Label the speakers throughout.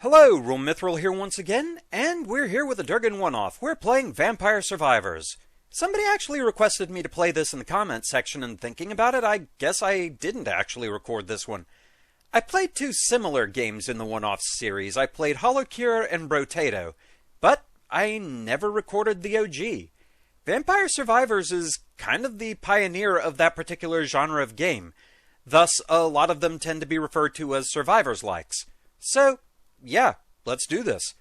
Speaker 1: Hello, RoahmMythril here once again, and we're here with a Durgon one-off. We're playing Vampire Survivors. Somebody actually requested me to play this in the comments section, and thinking about it, I guess I didn't actually record this one. I played two similar games in the one-off series. I played HoloCure and Brotato, but I never recorded the OG. Vampire Survivors is kind of the pioneer of that particular genre of game. Thus, a lot of them tend to be referred to as Survivors-likes. So, yeah, let's do this.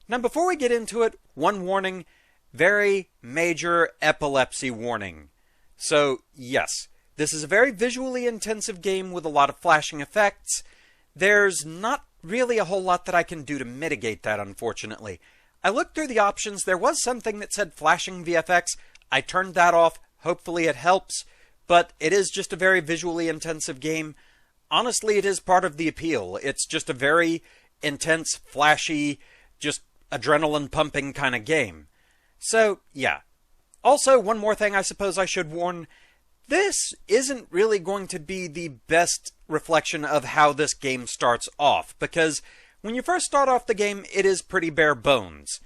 Speaker 1: Now, before we get into it, one warning, very major epilepsy warning. So, yes, this is a very visually intensive game with a lot of flashing effects. There's not really a whole lot that I can do to mitigate that, unfortunately. I looked through the options, there was something that said flashing VFX. I turned that off, hopefully it helps, but it is just a very visually intensive game. Honestly, it is part of the appeal. It's just a very intense, flashy, just adrenaline-pumping kind of game. So, yeah. Also, one more thing I suppose I should warn. This isn't really going to be the best reflection of how this game starts off, because when you first start off the game, it is pretty bare bones.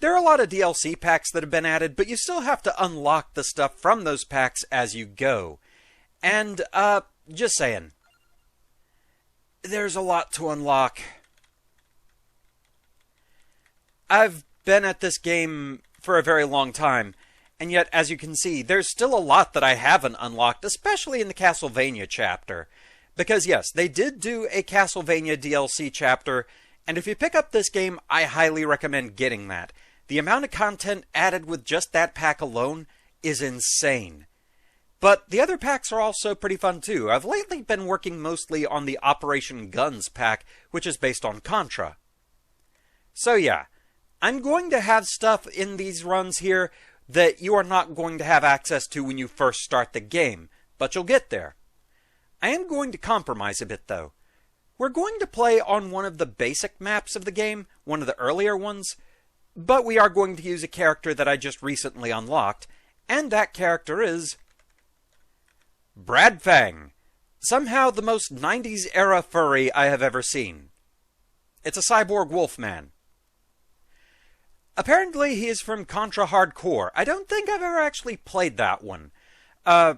Speaker 1: There are a lot of DLC packs that have been added, but you still have to unlock the stuff from those packs as you go. And, just saying. There's a lot to unlock. I've been at this game for a very long time, and yet, as you can see, there's still a lot that I haven't unlocked, especially in the Castlevania chapter. Because yes, they did do a Castlevania DLC chapter, and if you pick up this game, I highly recommend getting that. The amount of content added with just that pack alone is insane. But the other packs are also pretty fun too. I've lately been working mostly on the Operation Guns pack, which is based on Contra. So yeah, I'm going to have stuff in these runs here that you are not going to have access to when you first start the game, but you'll get there. I am going to compromise a bit though. We're going to play on one of the basic maps of the game, one of the earlier ones, but we are going to use a character that I just recently unlocked, and that character is Bradfang. Somehow the most 90s era furry I have ever seen. It's a cyborg wolfman. Apparently he is from Contra Hardcore. I don't think I've ever actually played that one. I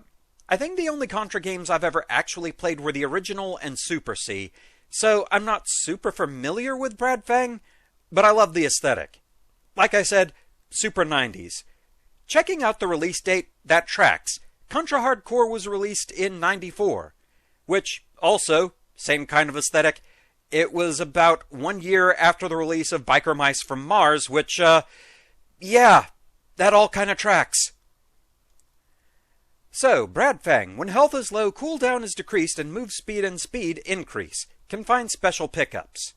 Speaker 1: think the only Contra games I've ever actually played were the original and Super C, so I'm not super familiar with Bradfang, but I love the aesthetic. Like I said, super 90s. Checking out the release date, that tracks. Contra Hardcore was released in '94, which also, same kind of aesthetic. It was about 1 year after the release of Biker Mice from Mars, which, yeah, that all kind of tracks. So, Bradfang, when health is low, cooldown is decreased and move speed and speed increase. Can find special pickups.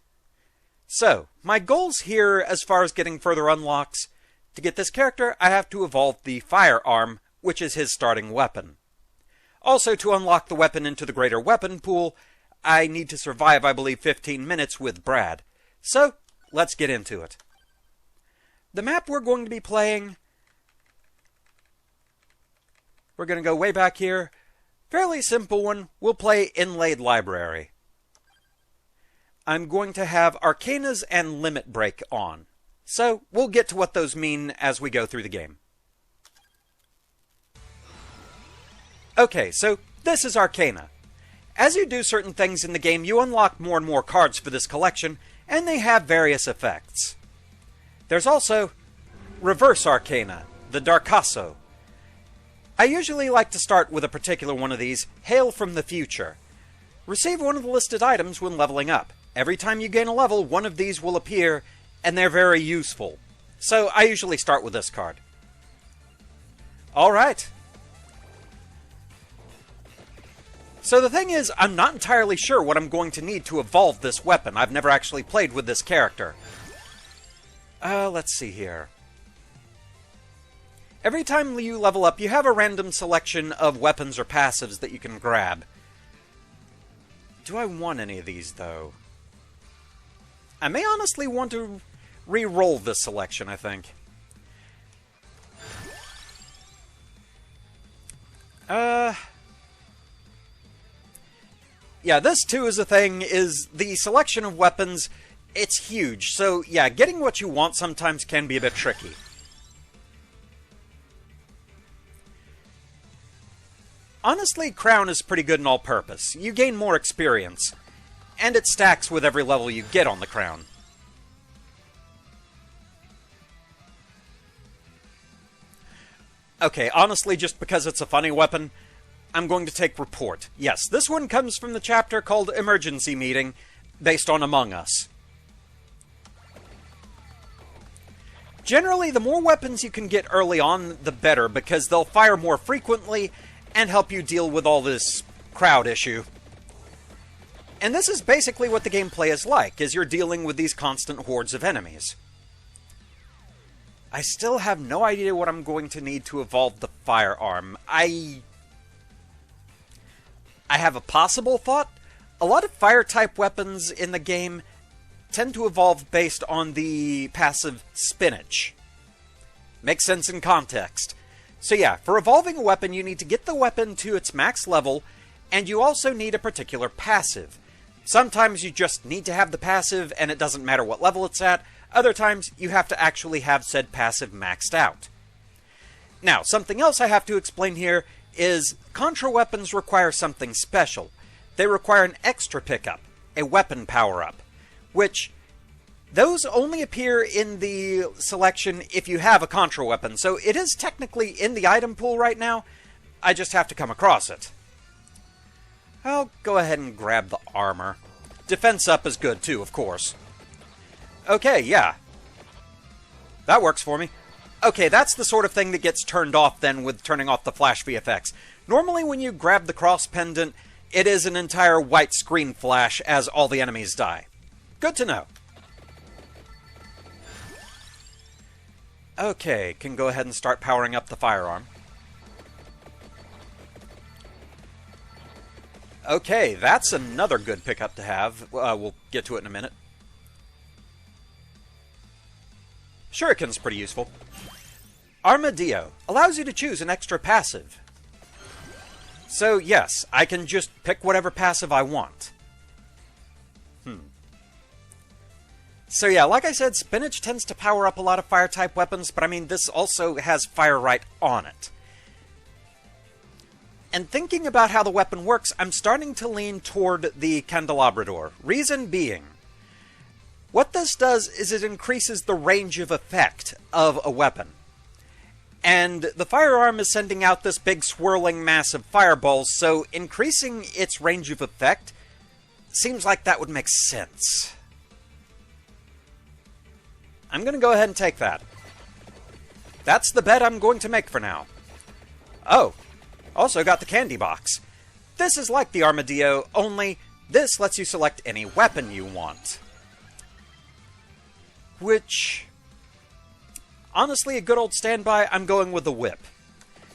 Speaker 1: So, my goals here as far as getting further unlocks, to get this character, I have to evolve the firearm, which is his starting weapon. Also, to unlock the weapon into the greater weapon pool, I need to survive, I believe, 15 minutes with Brad. So, let's get into it. The map we're going to be playing, we're going to go way back here. Fairly simple one. We'll play Inlaid Library. I'm going to have Arcanas and Limit Break on. So, we'll get to what those mean as we go through the game. Okay, so this is Arcana. As you do certain things in the game, you unlock more and more cards for this collection, and they have various effects. There's also Reverse Arcana, the Darkasso. I usually like to start with a particular one of these, Hail from the Future. Receive one of the listed items when leveling up. Every time you gain a level, one of these will appear, and they're very useful. So I usually start with this card. Alright. So the thing is, I'm not entirely sure what I'm going to need to evolve this weapon. I've never actually played with this character. Let's see here. Every time you level up, you have a random selection of weapons or passives that you can grab. Do I want any of these, though? I may honestly want to re-roll this selection, I think. Yeah, this too is a thing, is the selection of weapons It's huge, so yeah, getting what you want sometimes can be a bit tricky. Honestly, Crown is pretty good in all-purpose. You gain more experience, and it stacks with every level you get on the Crown. Okay, honestly, just because it's a funny weapon, I'm going to take Report. Yes, this one comes from the chapter called Emergency Meeting, based on Among Us. Generally, the more weapons you can get early on, the better, because they'll fire more frequently and help you deal with all this crowd issue. And this is basically what the gameplay is like, is you're dealing with these constant hordes of enemies. I still have no idea what I'm going to need to evolve the firearm. I have a possible thought. A lot of fire-type weapons in the game tend to evolve based on the passive Spinach. Makes sense in context. So yeah, for evolving a weapon, you need to get the weapon to its max level, and you also need a particular passive. Sometimes you just need to have the passive, and it doesn't matter what level it's at. Other times, you have to actually have said passive maxed out. Now, something else I have to explain here is Contra weapons require something special. They require an extra pickup, a weapon power-up, which those only appear in the selection if you have a Contra weapon, so it is technically in the item pool right now. I just have to come across it. I'll go ahead and grab the armor. Defense up is good too, of course. Okay, yeah. That works for me. Okay, that's the sort of thing that gets turned off then with turning off the flash VFX. Normally when you grab the cross pendant, it is an entire white screen flash as all the enemies die. Good to know. Okay, can go ahead and start powering up the firearm. Okay, that's another good pickup to have. We'll get to it in a minute. Shuriken's pretty useful. Armadillo allows you to choose an extra passive. So yes, I can just pick whatever passive I want. So yeah, like I said, Spinach tends to power up a lot of fire-type weapons, but I mean, this also has fire right on it. And thinking about how the weapon works, I'm starting to lean toward the Candelabrador. Reason being, what this does is it increases the range of effect of a weapon. And the firearm is sending out this big swirling mass of fireballs, so increasing its range of effect seems like that would make sense. I'm going to go ahead and take that. That's the bet I'm going to make for now. Oh, also got the candy box. This is like the Armadillo, only this lets you select any weapon you want. Which, honestly, a good old standby, I'm going with the whip.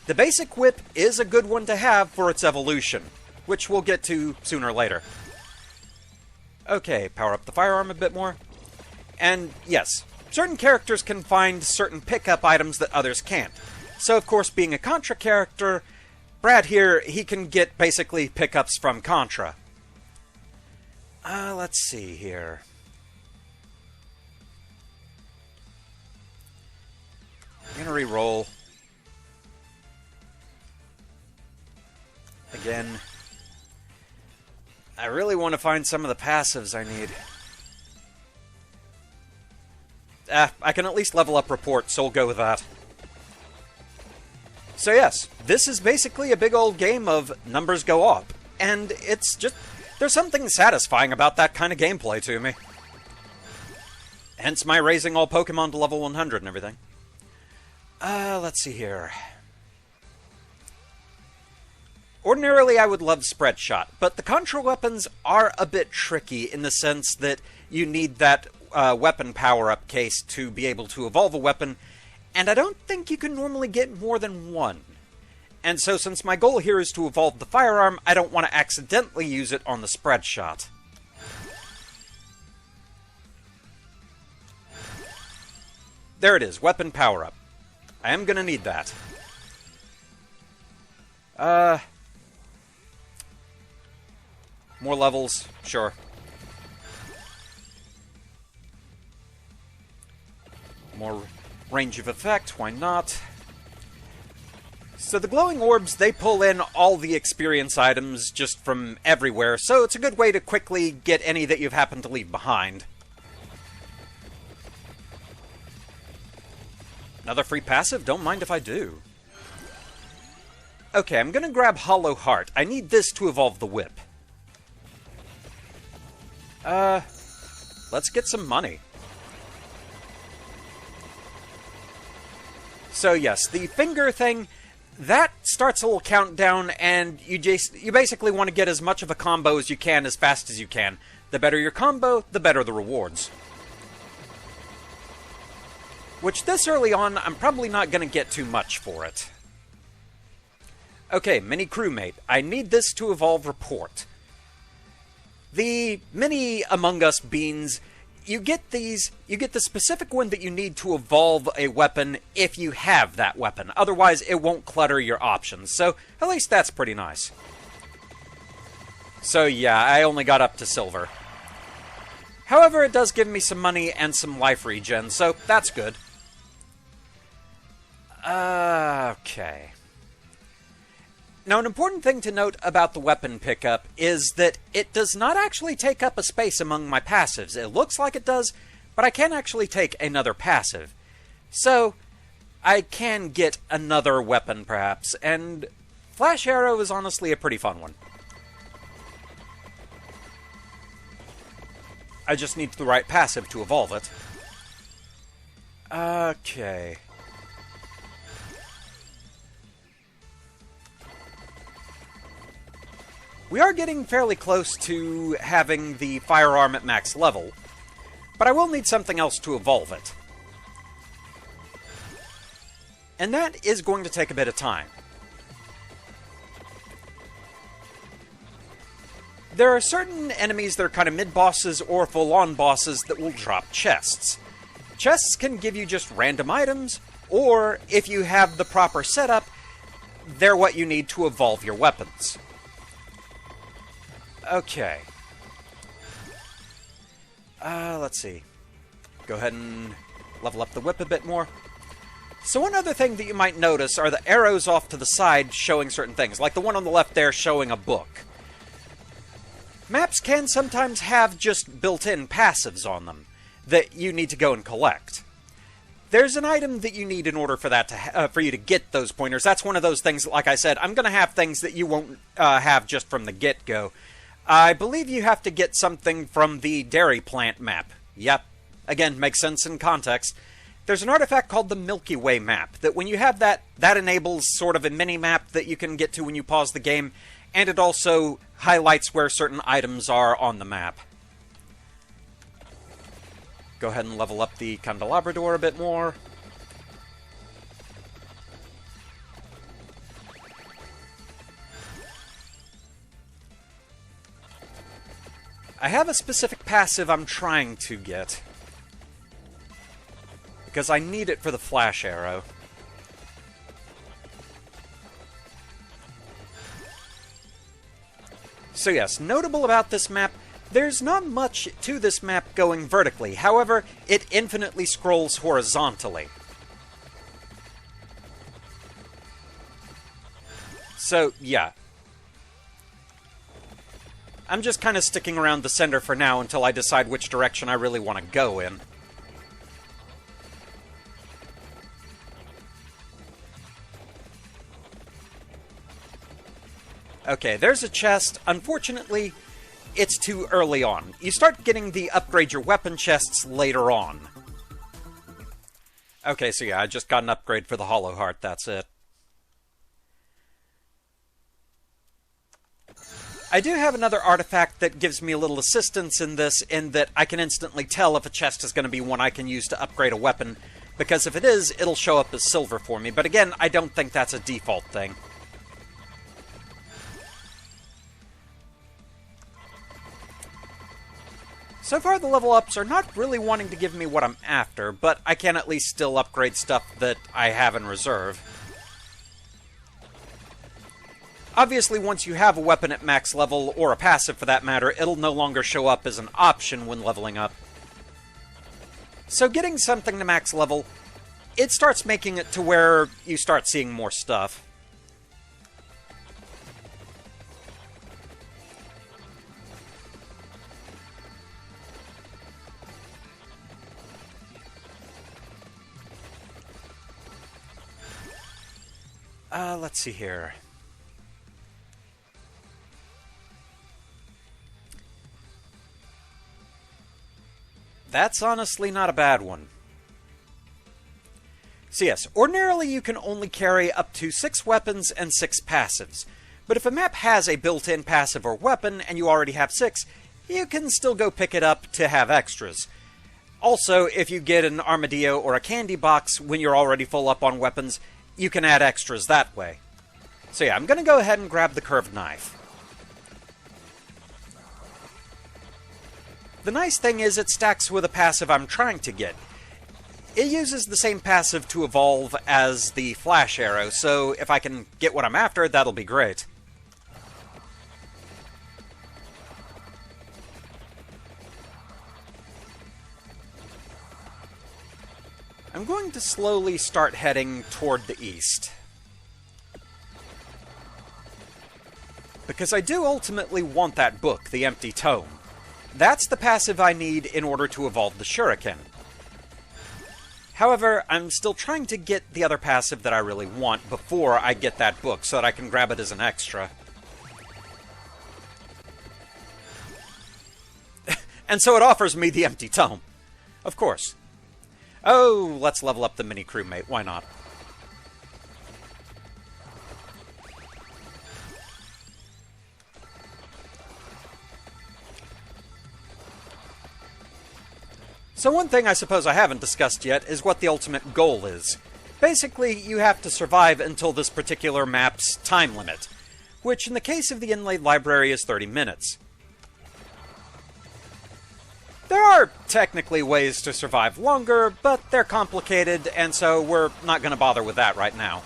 Speaker 1: The basic whip is a good one to have for its evolution, which we'll get to sooner or later. Okay, power up the firearm a bit more. And yes, certain characters can find certain pickup items that others can't. So, of course, being a Contra character, Brad here, he can get basically pickups from Contra. Let's see here. I'm gonna re-roll. Again. I really want to find some of the passives I need. I can at least level up Report, so we'll go with that. So yes, this is basically a big old game of numbers go up. And it's just, there's something satisfying about that kind of gameplay to me. Hence my raising all Pokemon to level 100 and everything. Let's see here. Ordinarily, I would love Spread Shot, but the Contra weapons are a bit tricky in the sense that you need that weapon power-up case to be able to evolve a weapon, and I don't think you can normally get more than one. And so since my goal here is to evolve the firearm, I don't want to accidentally use it on the Spread Shot. There it is, weapon power-up. I am going to need that. More levels, sure. More range of effect, why not? So the glowing orbs, they pull in all the experience items just from everywhere, so it's a good way to quickly get any that you've happened to leave behind. Another free passive? Don't mind if I do. Okay, I'm gonna grab Hollow Heart. I need this to evolve the whip. Let's get some money. So yes, the finger thing, that starts a little countdown, and you basically want to get as much of a combo as you can as fast as you can. The better your combo, the better the rewards. Which this early on, I'm probably not going to get too much for it. Okay, mini crewmate. I need this to evolve report. The mini Among Us beans, you get the specific one that you need to evolve a weapon if you have that weapon. Otherwise, it won't clutter your options. So, at least that's pretty nice. So yeah, I only got up to silver. However, it does give me some money and some life regen, so that's good. Okay. Now, an important thing to note about the weapon pickup is that it does not actually take up a space among my passives. It looks like it does, but I can actually take another passive. So, I can get another weapon, perhaps, and Flash Arrow is honestly a pretty fun one. I just need the right passive to evolve it. Okay. We are getting fairly close to having the firearm at max level, but I will need something else to evolve it. And that is going to take a bit of time. There are certain enemies that are kind of mid-bosses or full-on bosses that will drop chests. Chests can give you just random items, or if you have the proper setup, they're what you need to evolve your weapons. Okay. Let's see. Go ahead and level up the whip a bit more. So one other thing that you might notice are the arrows off to the side showing certain things, like the one on the left there showing a book. Maps can sometimes have just built-in passives on them that you need to go and collect. There's an item that you need in order for that to for you to get those pointers. That's one of those things, like I said, I'm going to have things that you won't have just from the get-go. I believe you have to get something from the dairy plant map. Yep. Again, makes sense in context. There's an artifact called the Milky Way map, that when you have that enables sort of a mini-map that you can get to when you pause the game, and it also highlights where certain items are on the map. Go ahead and level up the candelabra door a bit more. I have a specific passive I'm trying to get, because I need it for the flash arrow. So yes, notable about this map, there's not much to this map going vertically. However, it infinitely scrolls horizontally. So, yeah. I'm just kind of sticking around the center for now until I decide which direction I really want to go in. Okay, there's a chest. Unfortunately, it's too early on. You start getting the upgrade your weapon chests later on. Okay, so yeah, I just got an upgrade for the Hollow Heart, that's it. I do have another artifact that gives me a little assistance in this, in that I can instantly tell if a chest is going to be one I can use to upgrade a weapon, because if it is, it'll show up as silver for me. But again, I don't think that's a default thing. So far, the level ups are not really wanting to give me what I'm after, but I can at least still upgrade stuff that I have in reserve. Obviously, once you have a weapon at max level, or a passive for that matter, it'll no longer show up as an option when leveling up. So getting something to max level, it starts making it to where you start seeing more stuff. Let's see here. That's honestly not a bad one. So yes, ordinarily you can only carry up to 6 weapons and 6 passives. But if a map has a built-in passive or weapon and you already have 6, you can still go pick it up to have extras. Also, if you get an armadillo or a candy box when you're already full up on weapons, you can add extras that way. So yeah, I'm going to go ahead and grab the curved knife. The nice thing is it stacks with a passive I'm trying to get. It uses the same passive to evolve as the flash arrow, so if I can get what I'm after, that'll be great. I'm going to slowly start heading toward the east. Because I do ultimately want that book, the Empty Tome. That's the passive I need in order to evolve the Shuriken. However, I'm still trying to get the other passive that I really want before I get that book, so that I can grab it as an extra. And so it offers me the Empty Tome. Of course. Oh, let's level up the mini crewmate, why not? So one thing I suppose I haven't discussed yet is what the ultimate goal is. Basically, you have to survive until this particular map's time limit, which in the case of the Inlaid Library is 30 minutes. There are technically ways to survive longer, but they're complicated, and so we're not going to bother with that right now.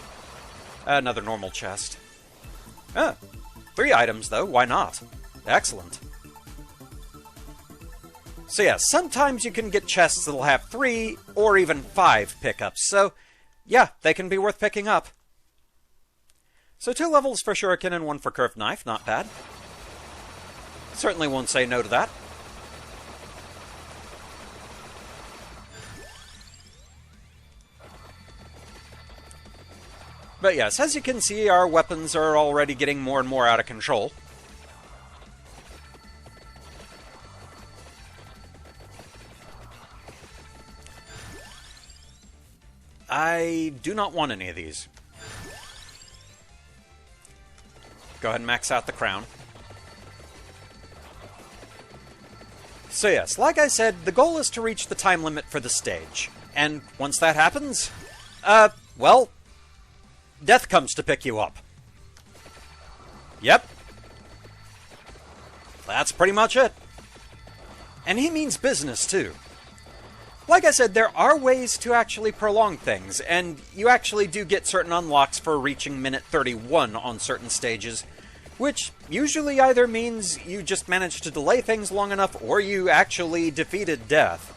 Speaker 1: Another normal chest. 3 items though, why not? Excellent. So yeah, sometimes you can get chests that'll have 3 or even 5 pickups, so yeah, they can be worth picking up. So 2 levels for Shuriken and 1 for Curved Knife, not bad. Certainly won't say no to that. But yes, as you can see, our weapons are already getting more and more out of control. I do not want any of these. Go ahead and max out the crown. So yes, like I said, the goal is to reach the time limit for the stage. And once that happens, well, death comes to pick you up. Yep. That's pretty much it. And he means business, too. Like I said, there are ways to actually prolong things, and you actually do get certain unlocks for reaching minute 31 on certain stages, which usually either means you just managed to delay things long enough, or you actually defeated death.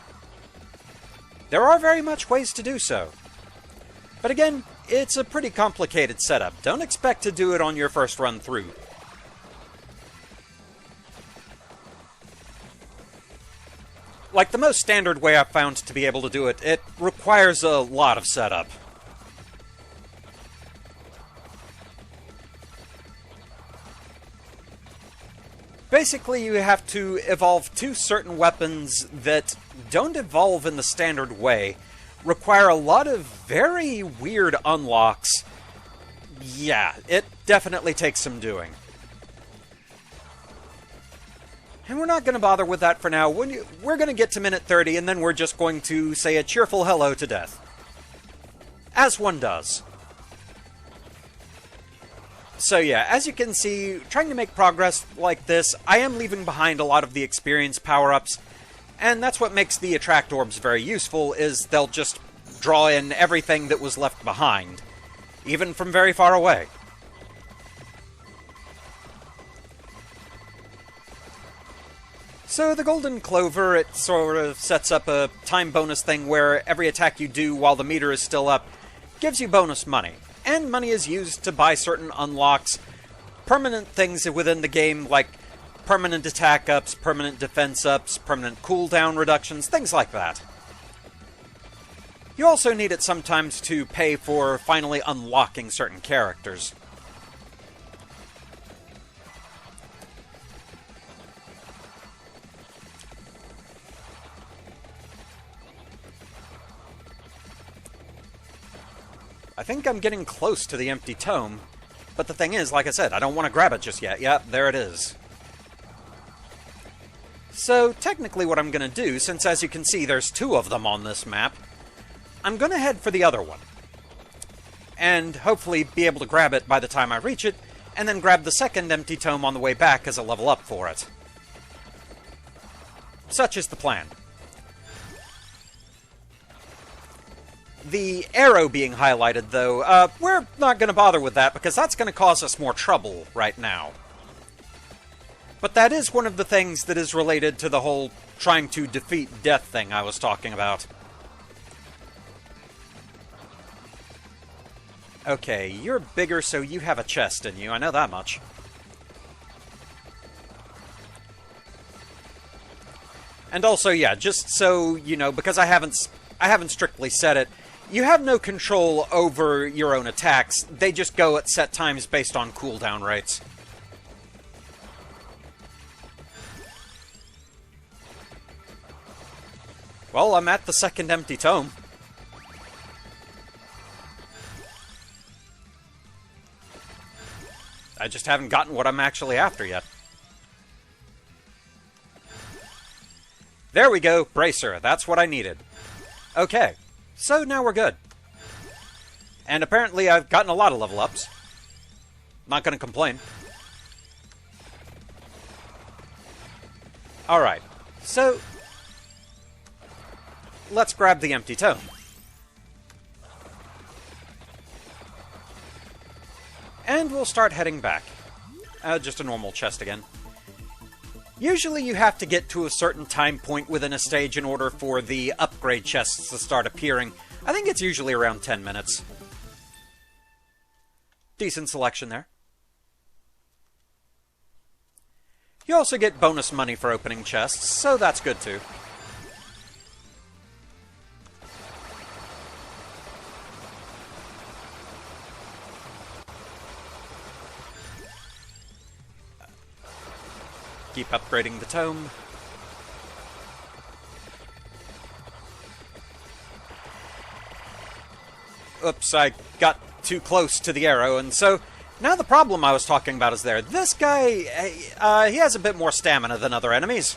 Speaker 1: There are very much ways to do so. But again, it's a pretty complicated setup. Don't expect to do it on your first run through. Like the most standard way I've found to be able to do it, it requires a lot of setup. Basically, you have to evolve 2 certain weapons that don't evolve in the standard way, require a lot of very weird unlocks. Yeah, it definitely takes some doing. And we're not going to bother with that for now. We're going to get to minute 30, and then we're just going to say a cheerful hello to death. As one does. So yeah, as you can see, trying to make progress like this, I am leaving behind a lot of the experience power-ups, and that's what makes the attract orbs very useful, is they'll just draw in everything that was left behind, even from very far away. So the Golden Clover, it sort of sets up a time bonus thing where every attack you do while the meter is still up gives you bonus money. And money is used to buy certain unlocks, permanent things within the game like permanent attack ups, permanent defense ups, permanent cooldown reductions, things like that. You also need it sometimes to pay for finally unlocking certain characters. I think I'm getting close to the empty tome, but the thing is, like I said, I don't want to grab it just yet. Yep, there it is. So, technically what I'm going to do, since as you can see there's two of them on this map, I'm going to head for the other one. And hopefully be able to grab it by the time I reach it, and then grab the second empty tome on the way back as a level up for it. Such is the plan. The arrow being highlighted, though, we're not going to bother with that because that's going to cause us more trouble right now. But that is one of the things that is related to the whole trying to defeat death thing I was talking about. Okay, you're bigger, so you have a chest in you. I know that much. And also, yeah, just so you know, because I haven't strictly said it, you have no control over your own attacks. They just go at set times based on cooldown rates. Well, I'm at the second empty tome. I just haven't gotten what I'm actually after yet. There we go, Bracer. That's what I needed. Okay, so now we're good. And apparently I've gotten a lot of level ups. Not gonna complain. Alright, so let's grab the empty tome. And we'll start heading back. Just a normal chest again. Usually you have to get to a certain time point within a stage in order for the upgrade chests to start appearing. I think it's usually around 10 minutes. Decent selection there. You also get bonus money for opening chests, so that's good too. Keep upgrading the tome. Oops, I got too close to the arrow, and so now the problem I was talking about is there. This guy, he has a bit more stamina than other enemies.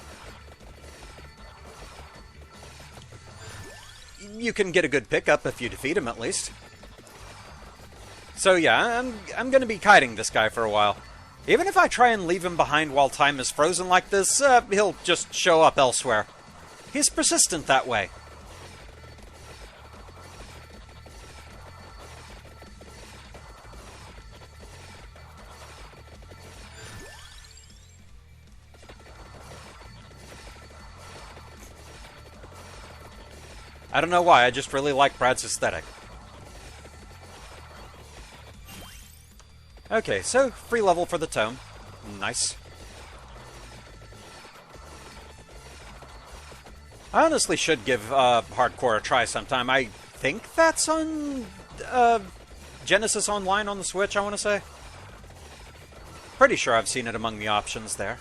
Speaker 1: You can get a good pickup if you defeat him, at least. So yeah, I'm going to be kiting this guy for a while. Even if I try and leave him behind while time is frozen like this, he'll just show up elsewhere. He's persistent that way. I don't know why, I just really like Brad's aesthetic. Okay, so free level for the tome. Nice. I honestly should give Hardcore a try sometime. I think that's on Genesis Online on the Switch, I want to say. Pretty sure I've seen it among the options there.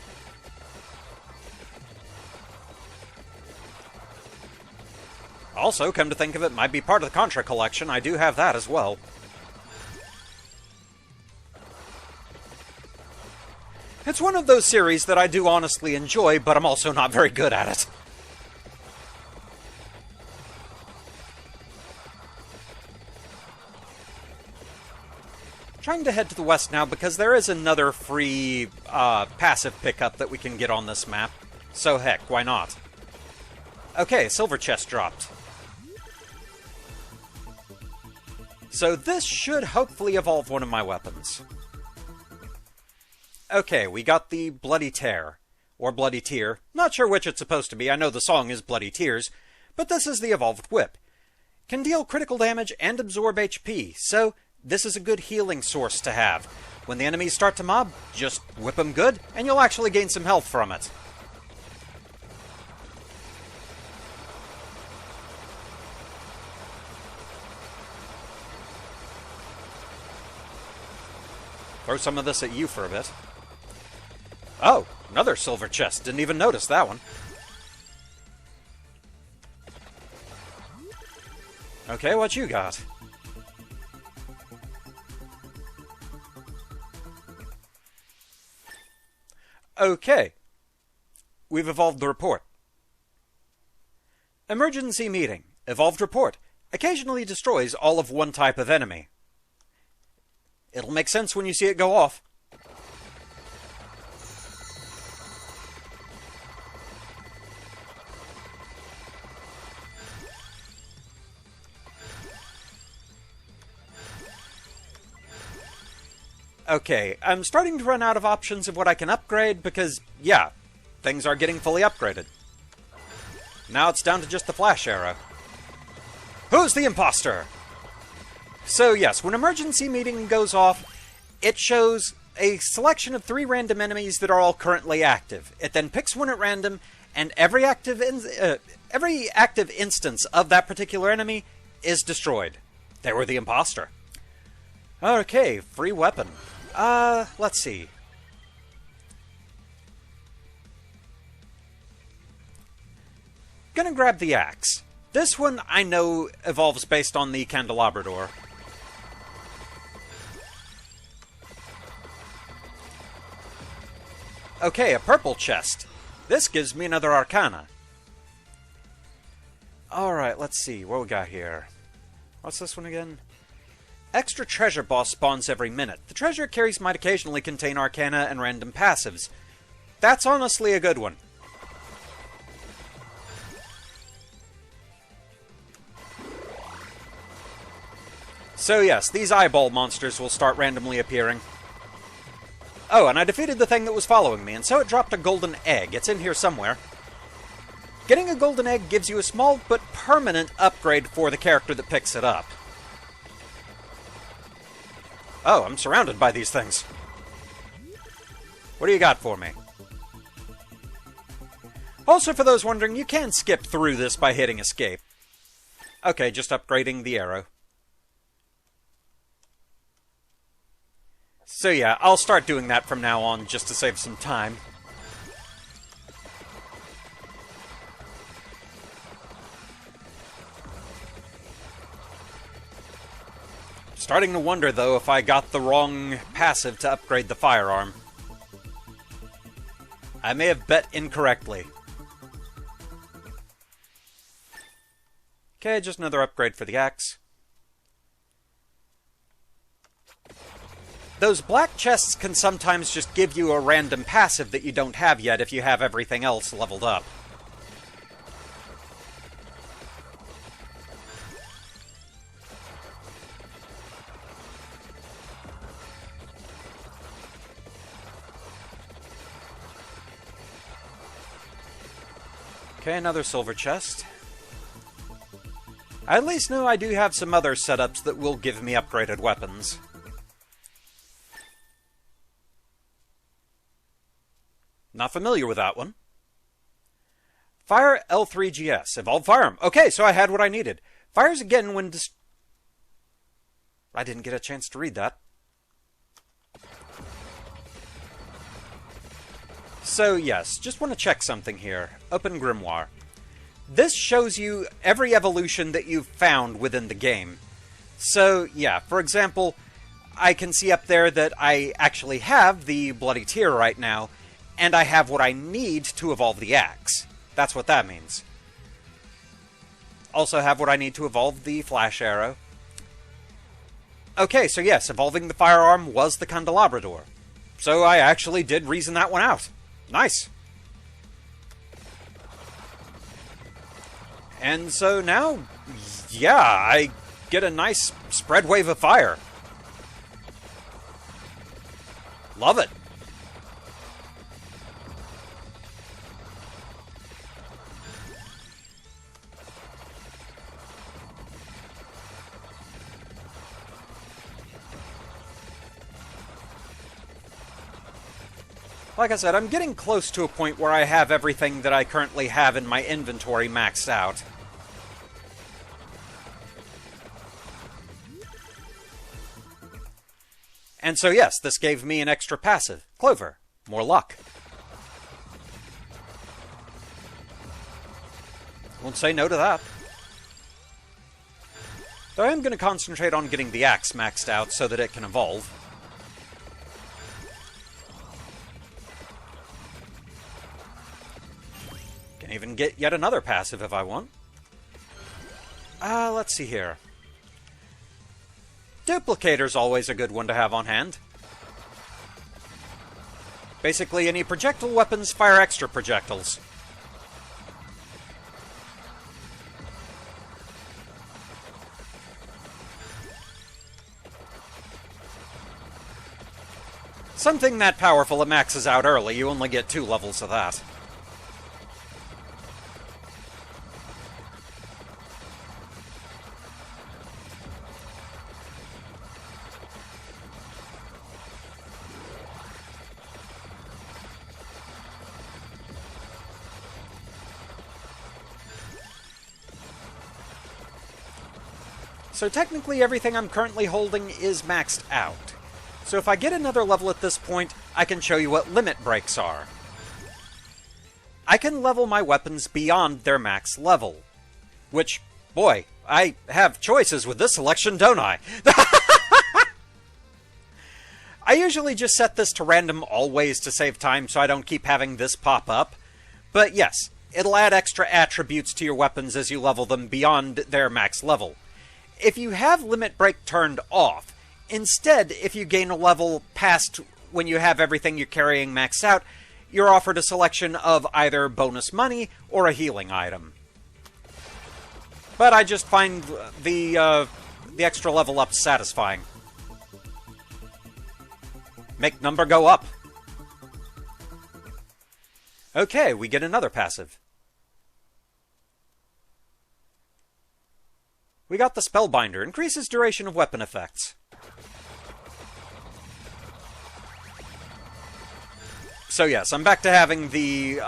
Speaker 1: Also, come to think of it, might be part of the Contra collection. I do have that as well. It's one of those series that I do honestly enjoy, but I'm also not very good at it. Trying to head to the west now because there is another free passive pickup that we can get on this map. So heck, why not? Okay, silver chest dropped. So this should hopefully evolve one of my weapons. Okay, we got the Bloody Tear. or Bloody Tear. Not sure which it's supposed to be, I know the song is Bloody Tears, but this is the evolved whip. Can deal critical damage and absorb HP, so this is a good healing source to have. When the enemies start to mob, just whip them good, and you'll actually gain some health from it. Throw some of this at you for a bit. Oh, another silver chest. Didn't even notice that one. Okay, what you got? Okay. We've evolved the report. Emergency meeting. Evolved report. Occasionally destroys all of one type of enemy. It'll make sense when you see it go off. Okay, I'm starting to run out of options of what I can upgrade because, yeah, things are getting fully upgraded. Now it's down to just the flash arrow. Who's the imposter? So yes, when emergency meeting goes off, it shows a selection of 3 random enemies that are all currently active. It then picks one at random, and every active instance of that particular enemy is destroyed. They were the imposter. Okay, free weapon. Let's see. Gonna grab the axe. This one I know evolves based on the candelabrador. Okay, a purple chest. This gives me another arcana. Alright, let's see. What we got here? What's this one again? Extra treasure boss spawns every minute. The treasure carries might occasionally contain arcana and random passives. That's honestly a good one. So yes, these eyeball monsters will start randomly appearing. Oh, and I defeated the thing that was following me, and so it dropped a golden egg. It's in here somewhere. Getting a golden egg gives you a small but permanent upgrade for the character that picks it up. Oh, I'm surrounded by these things. What do you got for me? Also, for those wondering, you can skip through this by hitting escape. Okay, just upgrading the arrow. So yeah, I'll start doing that from now on, just to save some time. Starting to wonder, though, if I got the wrong passive to upgrade the firearm. I may have bet incorrectly. Okay, just another upgrade for the axe. Those black chests can sometimes just give you a random passive that you don't have yet if you have everything else leveled up. Okay, another silver chest. I at least know I do have some other setups that will give me upgraded weapons. Not familiar with that one. Fire L3GS. Evolved firearm. Okay, so I had what I needed. Fires again when I didn't get a chance to read that. So yes, just want to check something here. Open Grimoire. This shows you every evolution that you've found within the game. So yeah, for example, I can see up there that I actually have the Bloody Tear right now, and I have what I need to evolve the axe. That's what that means. Also have what I need to evolve the flash arrow. Okay, so yes, evolving the firearm was the candelabrador. So I actually did reason that one out. Nice. And so now, yeah, I get a nice spread wave of fire. Love it. Like I said, I'm getting close to a point where I have everything that I currently have in my inventory maxed out. And so yes, this gave me an extra passive. Clover. More luck. Won't say no to that. Though I am going to concentrate on getting the axe maxed out so that it can evolve. Can even get yet another passive if I want. Let's see here. Duplicator's always a good one to have on hand. Basically, any projectile weapons fire extra projectiles. Something that powerful it maxes out early, you only get 2 levels of that. So technically everything I'm currently holding is maxed out. So if I get another level at this point, I can show you what limit breaks are. I can level my weapons beyond their max level. Which, boy, I have choices with this selection, don't I? I usually just set this to random always to save time so I don't keep having this pop up. But yes, it'll add extra attributes to your weapons as you level them beyond their max level. If you have limit break turned off, instead, if you gain a level past when you have everything you're carrying maxed out, you're offered a selection of either bonus money or a healing item. But I just find the extra level up satisfying. Make number go up. Okay, we get another passive. We got the Spellbinder. Increases duration of weapon effects. So yes, I'm back to having the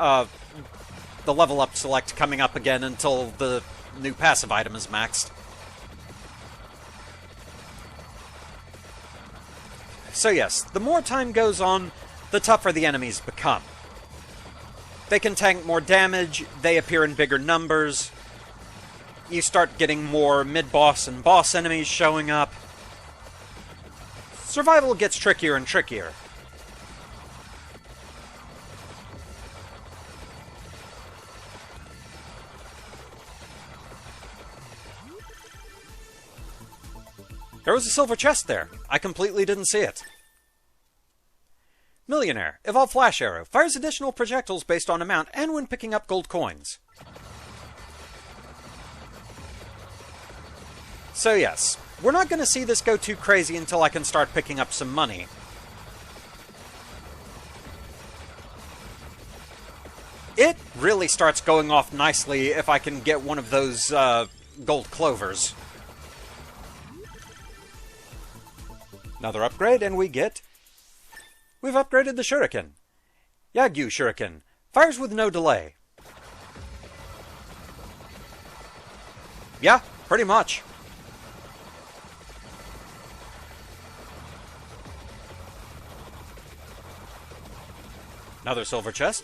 Speaker 1: level up select coming up again until the new passive item is maxed. So yes, the more time goes on, the tougher the enemies become. They can tank more damage, they appear in bigger numbers, you start getting more mid-boss and boss enemies showing up. Survival gets trickier and trickier. There was a silver chest there. I completely didn't see it. Millionaire. Evolve Flash Arrow. Fires additional projectiles based on amount and when picking up gold coins. So yes, we're not going to see this go too crazy until I can start picking up some money. It really starts going off nicely if I can get one of those gold clovers. Another upgrade, and we've upgraded the Shuriken. Yagyu Shuriken. Fires with no delay. Yeah, pretty much. Another silver chest.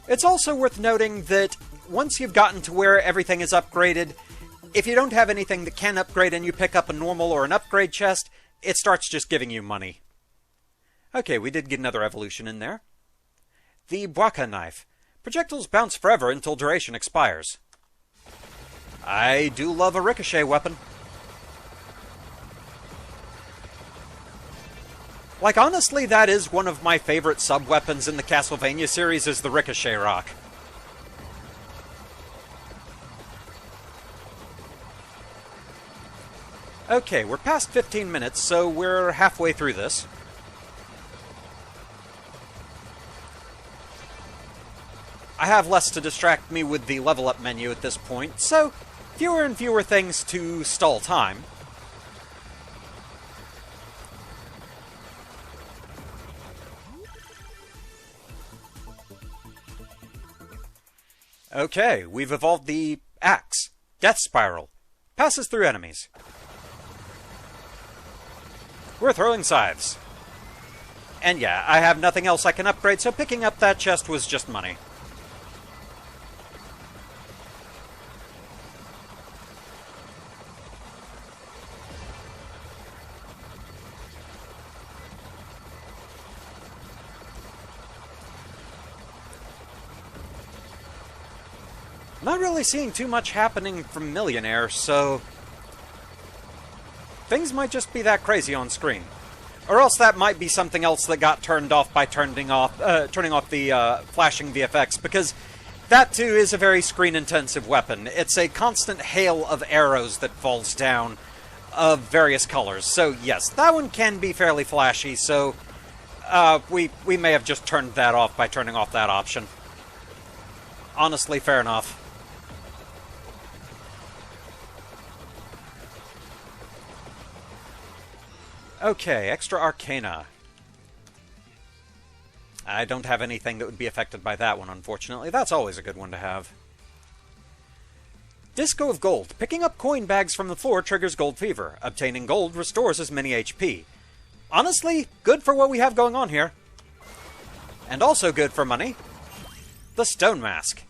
Speaker 1: It's also worth noting that once you've gotten to where everything is upgraded, if you don't have anything that can upgrade and you pick up a normal or an upgrade chest, it starts just giving you money. Okay, we did get another evolution in there. The Bwaka Knife. Projectiles bounce forever until duration expires. I do love a ricochet weapon. Like, honestly, that is one of my favorite sub-weapons in the Castlevania series, is the Ricochet Rock. Okay, we're past 15 minutes, so we're halfway through this. I have less to distract me with the level up menu at this point, so fewer and fewer things to stall time. Okay, we've evolved the Axe. Death Spiral. Passes through enemies. We're throwing scythes. And yeah, I have nothing else I can upgrade, so picking up that chest was just money. Not really seeing too much happening from Millionaire, so things might just be that crazy on screen. Or else that might be something else that got turned off by turning off the flashing VFX, because that too is a very screen-intensive weapon. It's a constant hail of arrows that falls down of various colors. So yes, that one can be fairly flashy, so we may have just turned that off by turning off that option. Honestly, fair enough. Okay, Extra Arcana. I don't have anything that would be affected by that one, unfortunately. That's always a good one to have. Disco of Gold. Picking up coin bags from the floor triggers Gold Fever. Obtaining gold restores as many HP. Honestly, good for what we have going on here. And also good for money. The Stone Mask.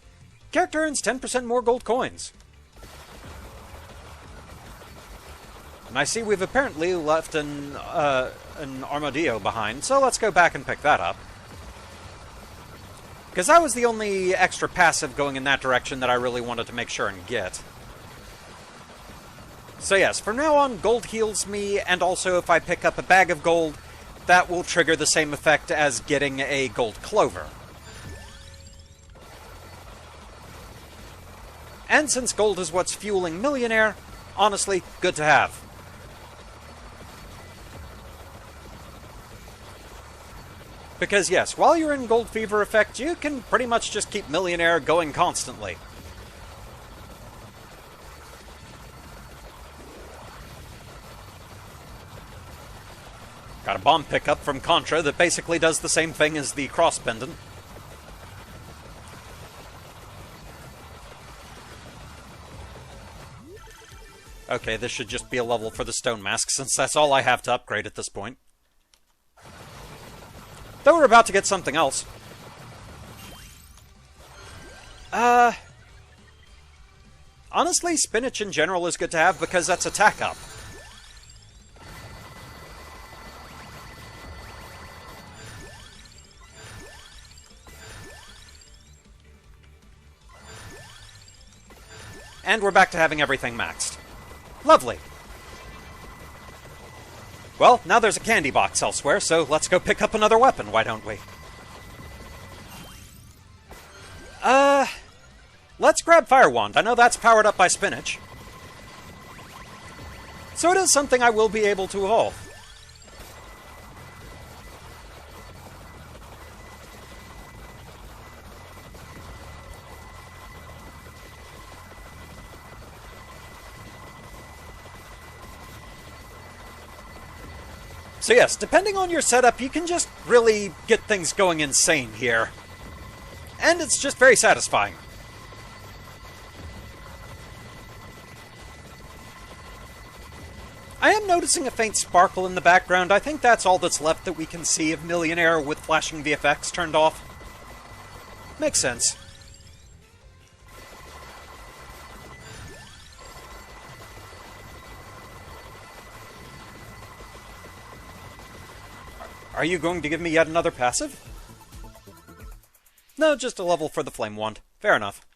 Speaker 1: Character earns 10% more gold coins. And I see we've apparently left an armadillo behind, so let's go back and pick that up. Because that was the only extra passive going in that direction that I really wanted to make sure and get. So yes, from now on, gold heals me, and also if I pick up a bag of gold, that will trigger the same effect as getting a gold clover. And since gold is what's fueling Millionaire, honestly, good to have. Because yes, while you're in Gold Fever effect, you can pretty much just keep Millionaire going constantly. Got a bomb pickup from Contra that basically does the same thing as the cross pendant. Okay, this should just be a level for the Stone Mask, since that's all I have to upgrade at this point. Though we're about to get something else. Honestly, spinach in general is good to have because that's attack up. And we're back to having everything maxed. Lovely. Well, now there's a candy box elsewhere, so let's go pick up another weapon, why don't we? Let's grab Fire Wand. I know that's powered up by spinach. So it is something I will be able to evolve. So yes, depending on your setup, you can just really get things going insane here. And it's just very satisfying. I am noticing a faint sparkle in the background. I think that's all that's left that we can see of Millionaire with flashing VFX turned off. Makes sense. Are you going to give me yet another passive? No, just a level for the Flame Wand. Fair enough.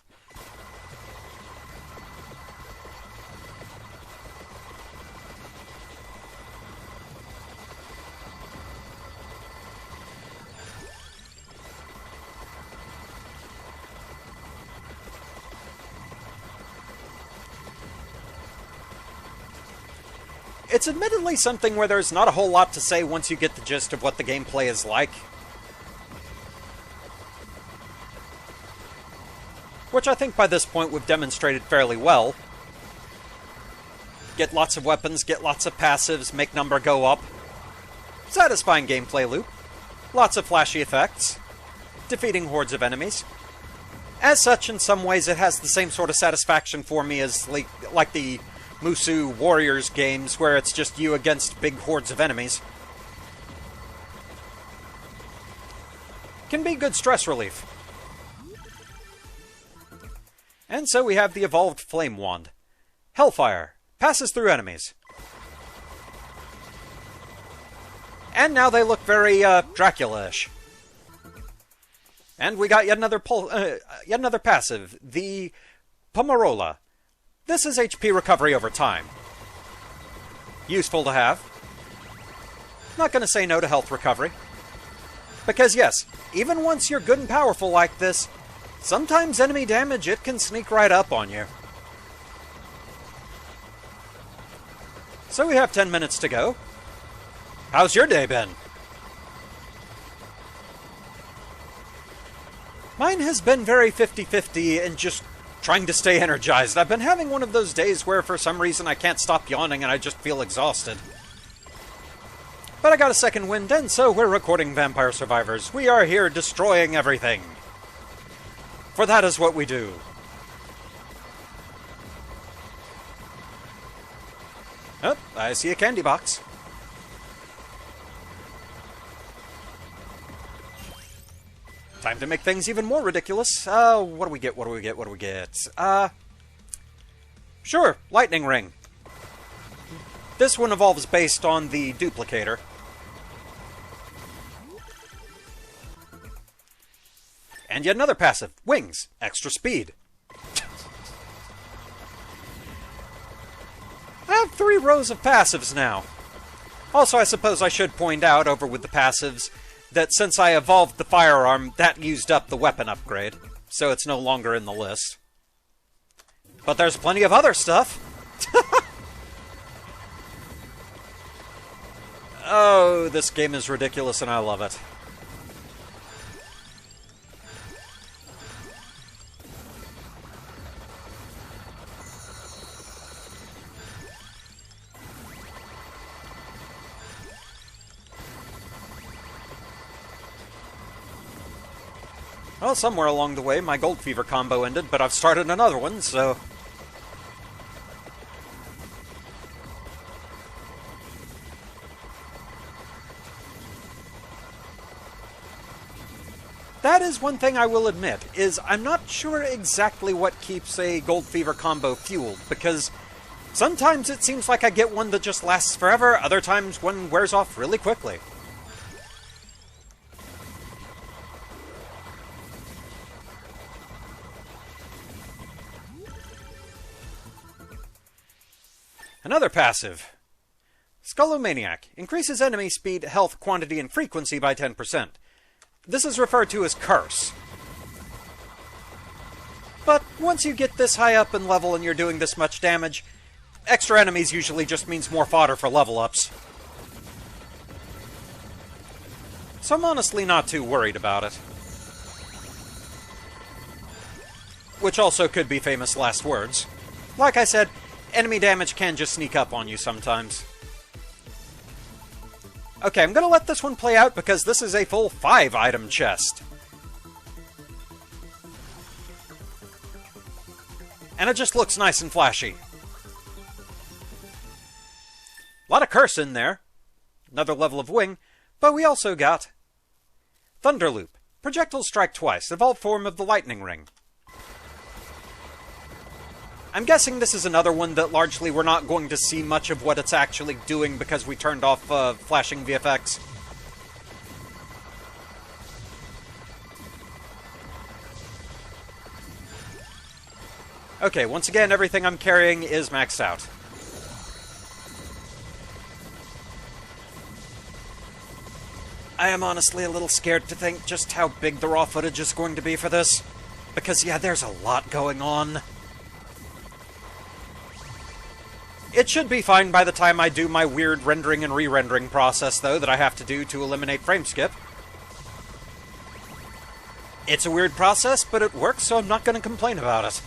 Speaker 1: It's admittedly something where there's not a whole lot to say once you get the gist of what the gameplay is like. Which I think by this point we've demonstrated fairly well. Get lots of weapons, get lots of passives, make number go up. Satisfying gameplay loop. Lots of flashy effects. Defeating hordes of enemies. As such, in some ways, it has the same sort of satisfaction for me as like the Musu Warriors games, where it's just you against big hordes of enemies. Can be good stress relief. And so we have the evolved Flame Wand. Hellfire. Passes through enemies. And now they look very, Dracula-ish. And we got yet another passive, the Pomarola. This is HP recovery over time. Useful to have. Not gonna say no to health recovery. Because yes, even once you're good and powerful like this, sometimes enemy damage, it can sneak right up on you. So we have 10 minutes to go. How's your day been? Mine has been very 50-50 and just trying to stay energized. I've been having one of those days where for some reason I can't stop yawning and I just feel exhausted. But I got a second wind, and so we're recording Vampire Survivors. We are here destroying everything. For that is what we do. Oh, I see a candy box. Time to make things even more ridiculous. What do we get? What do we get? What do we get? Sure, lightning ring. This one evolves based on the duplicator. And yet another passive. Wings. Extra speed. I have 3 rows of passives now. Also, I suppose I should point out, over with the passives, that since I evolved the firearm, that used up the weapon upgrade, so it's no longer in the list. But there's plenty of other stuff! Oh, this game is ridiculous and I love it. Well, somewhere along the way, my Gold Fever combo ended, but I've started another one, so... That is one thing I will admit, is I'm not sure exactly what keeps a Gold Fever combo fueled, because sometimes it seems like I get one that just lasts forever, other times one wears off really quickly. Another passive. Skullomaniac. Increases enemy speed, health, quantity, and frequency by 10%. This is referred to as Curse. But once you get this high up in level and you're doing this much damage, extra enemies usually just means more fodder for level ups. So I'm honestly not too worried about it. Which also could be famous last words. Like I said, enemy damage can just sneak up on you sometimes. Okay, I'm gonna let this one play out because this is a full 5-item chest. And it just looks nice and flashy. A lot of curse in there. Another level of wing. But we also got Thunderloop. Projectiles strike twice. Evolved form of the lightning ring. I'm guessing this is another one that largely we're not going to see much of what it's actually doing because we turned off flashing VFX. Okay, once again, everything I'm carrying is maxed out. I am honestly a little scared to think just how big the raw footage is going to be for this. Because, yeah, there's a lot going on. It should be fine by the time I do my weird rendering and re-rendering process, though, that I have to do to eliminate frame skip. It's a weird process, but it works, so I'm not going to complain about it.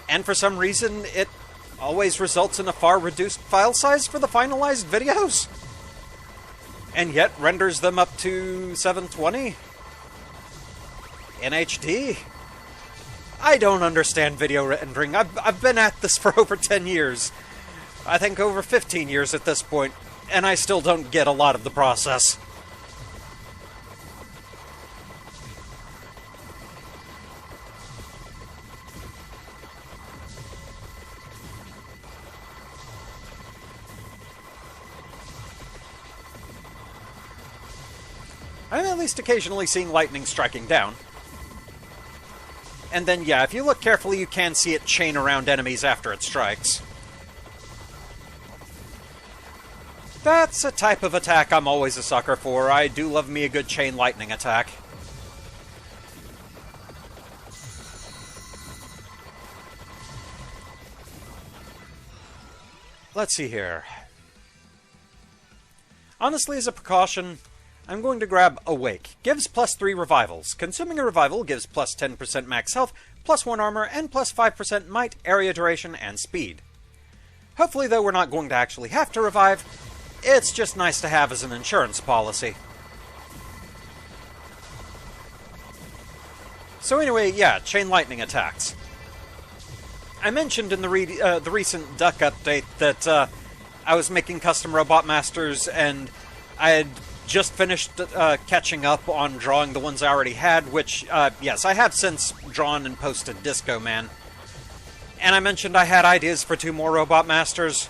Speaker 1: And for some reason, it always results in a far reduced file size for the finalized videos. And yet renders them up to 720. In HD? I don't understand video rendering. I've been at this for over 10 years. I think over 15 years at this point, and I still don't get a lot of the process. I'm at least occasionally seeing lightning striking down. And then, yeah, if you look carefully, you can see it chain around enemies after it strikes. That's a type of attack I'm always a sucker for. I do love me a good chain lightning attack. Let's see here. Honestly, as a precaution, I'm going to grab Awake. Gives +3 revivals. Consuming a revival gives +10% max health, +1 armor, and +5% might, area duration, and speed. Hopefully, though, we're not going to actually have to revive. It's just nice to have as an insurance policy. So anyway, yeah, chain lightning attacks. I mentioned in the recent Duck update that I was making custom Robot Masters, and I had just finished catching up on drawing the ones I already had, which, yes, I have since drawn and posted Disco Man. And I mentioned I had ideas for 2 more Robot Masters.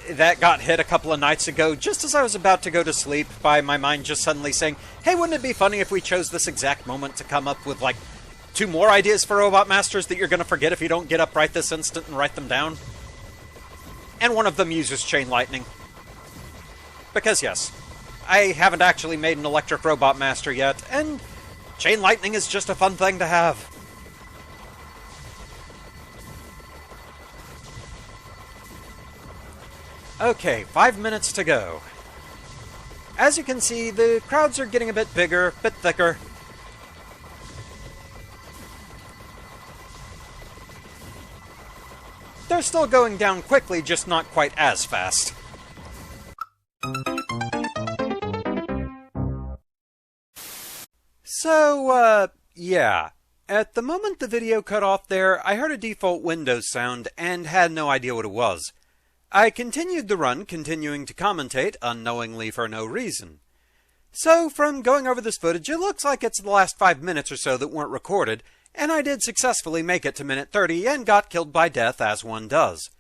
Speaker 1: That got hit a couple of nights ago, just as I was about to go to sleep, by my mind just suddenly saying, hey, wouldn't it be funny if we chose this exact moment to come up with, like, 2 more ideas for Robot Masters that you're going to forget if you don't get up right this instant and write them down? And one of them uses Chain Lightning. Because, yes, I haven't actually made an electric Robot Master yet, and Chain Lightning is just a fun thing to have. Okay, 5 minutes to go. As you can see, the crowds are getting a bit bigger, a bit thicker. They're still going down quickly, just not quite as fast. So, yeah. At the moment the video cut off there, I heard a default Windows sound and had no idea what it was. I continued the run, continuing to commentate, unknowingly for no reason. So, from going over this footage, it looks like it's the last 5 minutes or so that weren't recorded, and I did successfully make it to minute 30 and got killed by death, as one does.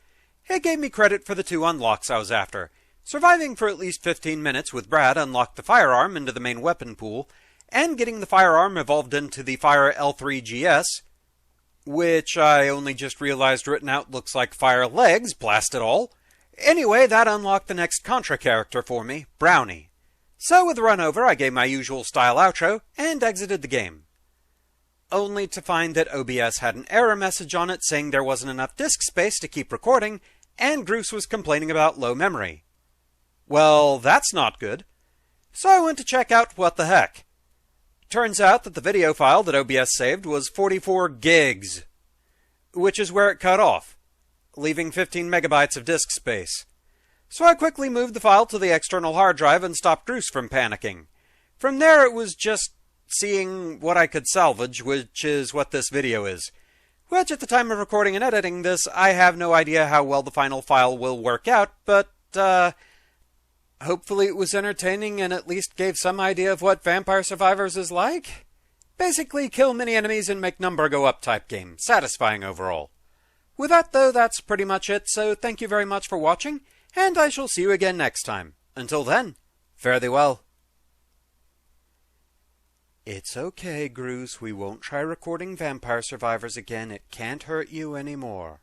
Speaker 1: It gave me credit for the 2 unlocks I was after. Surviving for at least 15 minutes with Brad unlocked the firearm into the main weapon pool, and getting the firearm evolved into the Fire L3GS, which I only just realized written out looks like Fire Legs, blast it all. Anyway, that unlocked the next Contra character for me, Brownie. So with the run over, I gave my usual style outro, and exited the game. Only to find that OBS had an error message on it saying there wasn't enough disk space to keep recording, and Groose was complaining about low memory. Well, that's not good. So I went to check out what the heck. Turns out that the video file that OBS saved was 44 gigs, which is where it cut off, leaving 15 megabytes of disk space. So I quickly moved the file to the external hard drive and stopped Groose from panicking. From there it was just seeing what I could salvage, which is what this video is. Which, at the time of recording and editing this, I have no idea how well the final file will work out, but, hopefully it was entertaining and at least gave some idea of what Vampire Survivors is like. Basically, kill many enemies and make number go up type game. Satisfying overall. With that, though, that's pretty much it, so thank you very much for watching, and I shall see you again next time. Until then, fare thee well. It's okay, Groose. We won't try recording Vampire Survivors again. It can't hurt you anymore.